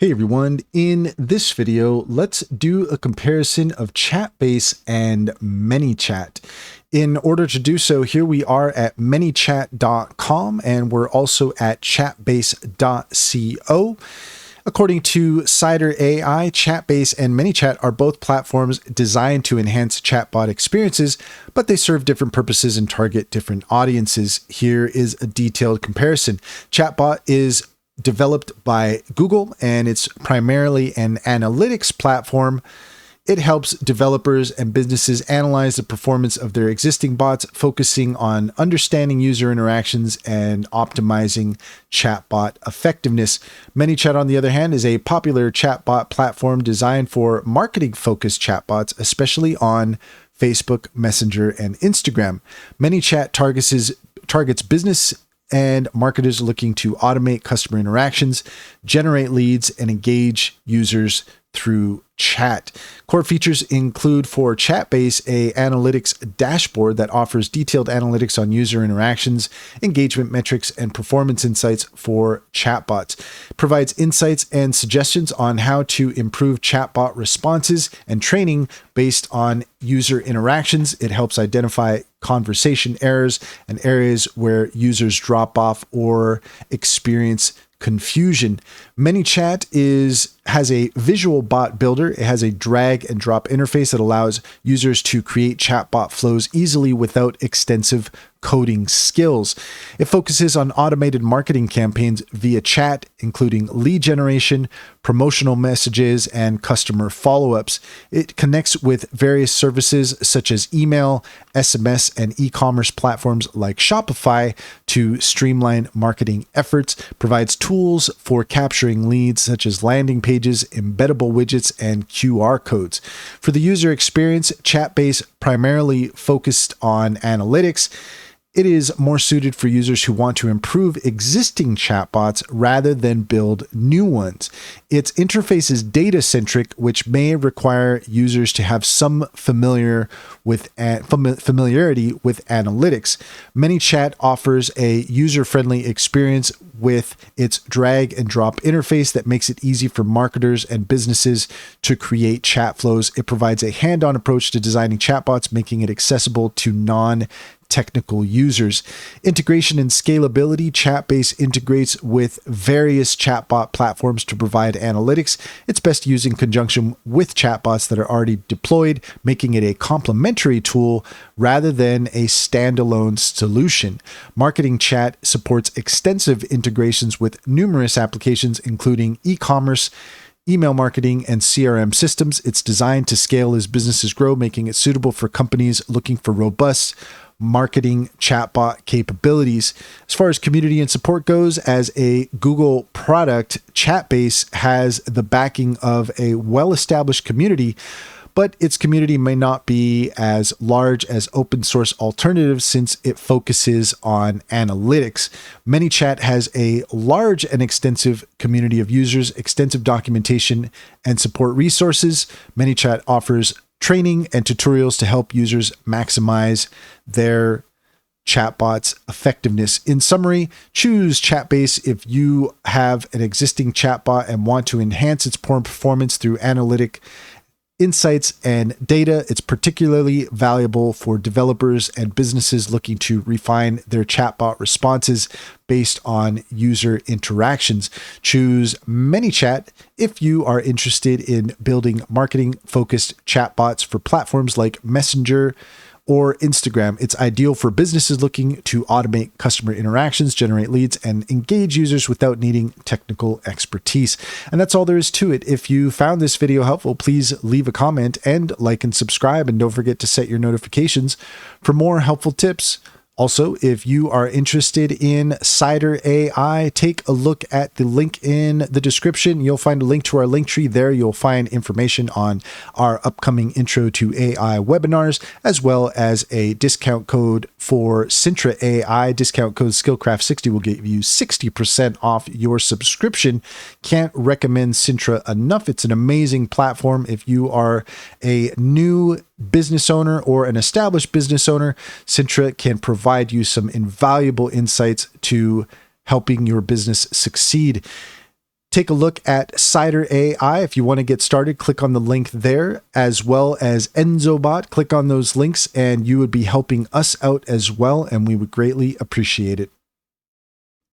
Hey everyone, in this video, let's do a comparison of Chatbase and ManyChat. In order to do so, here we are at ManyChat.com and we're also at Chatbase.co. According to Cider AI, Chatbase and ManyChat are both platforms designed to enhance chatbot experiences, but they serve different purposes and target different audiences. Here is a detailed comparison. Chatbot is developed by Google, and it's primarily an analytics platform. It helps developers and businesses analyze the performance of their existing bots, focusing on understanding user interactions and optimizing chatbot effectiveness. ManyChat, on the other hand, is a popular chatbot platform designed for marketing-focused chatbots, especially on Facebook, Messenger, and Instagram. ManyChat targets business and marketers looking to automate customer interactions, generate leads, and engage users through chat. Core features include for Chatbase a analytics dashboard that offers detailed analytics on user interactions, engagement metrics, and performance insights for chatbots. It provides insights and suggestions on how to improve chatbot responses and training based on user interactions. It helps identify conversation errors and areas where users drop off or experience confusion. ManyChat has a visual bot builder. It has a drag and drop interface that allows users to create chatbot flows easily without extensive coding skills. It focuses on automated marketing campaigns via chat, including lead generation, promotional messages, and customer follow-ups. It connects with various services such as email, SMS, and e-commerce platforms like Shopify to streamline marketing efforts, provides tools for capturing leads such as landing pages, embeddable widgets, and QR codes. For the user experience, Chatbase primarily focused on analytics. It is more suited for users who want to improve existing chatbots rather than build new ones. Its interface is data-centric, which may require users to have some familiarity with analytics. ManyChat offers a user-friendly experience with its drag and drop interface that makes it easy for marketers and businesses to create chat flows. It provides a hand-on approach to designing chatbots, making it accessible to non-technical users. Integration and scalability. Chatbase integrates with various chatbot platforms to provide analytics. It's best used in conjunction with chatbots that are already deployed, making it a complementary tool rather than a standalone solution. Marketing Chat supports extensive integrations with numerous applications, including e-commerce, email marketing, and CRM systems. It's designed to scale as businesses grow, making it suitable for companies looking for robust marketing chatbot capabilities. As far as community and support goes, as a Google product, Chatbase has the backing of a well-established community, but its community may not be as large as open source alternatives since it focuses on analytics. ManyChat has a large and extensive community of users, extensive documentation, and support resources. ManyChat offers training and tutorials to help users maximize their chatbot's effectiveness. In summary, choose Chatbase if you have an existing chatbot and want to enhance its performance through analytic insights and data. It's particularly valuable for developers and businesses looking to refine their chatbot responses based on user interactions. Choose ManyChat if you are interested in building marketing-focused chatbots for platforms like Messenger or Instagram. It's ideal for businesses looking to automate customer interactions, generate leads, and engage users without needing technical expertise. And that's all there is to it. If you found this video helpful, please leave a comment and like and subscribe, and don't forget to set your notifications for more helpful tips. Also, if you are interested in Cider AI, take a look at the link in the description. You'll find a link to our link tree there. You'll find information on our upcoming Intro to AI webinars, as well as a discount code for Sintra AI. Discount code SkillCraft60 will give you 60% off your subscription. Can't recommend Sintra enough. It's an amazing platform. If you are a new business owner or an established business owner, Sintra can provide you some invaluable insights to helping your business succeed. take a look at Cider AI. If you want to get started, click on the link there, as well as EnzoBot. Click on those links and you would be helping us out as well, and we would greatly appreciate it.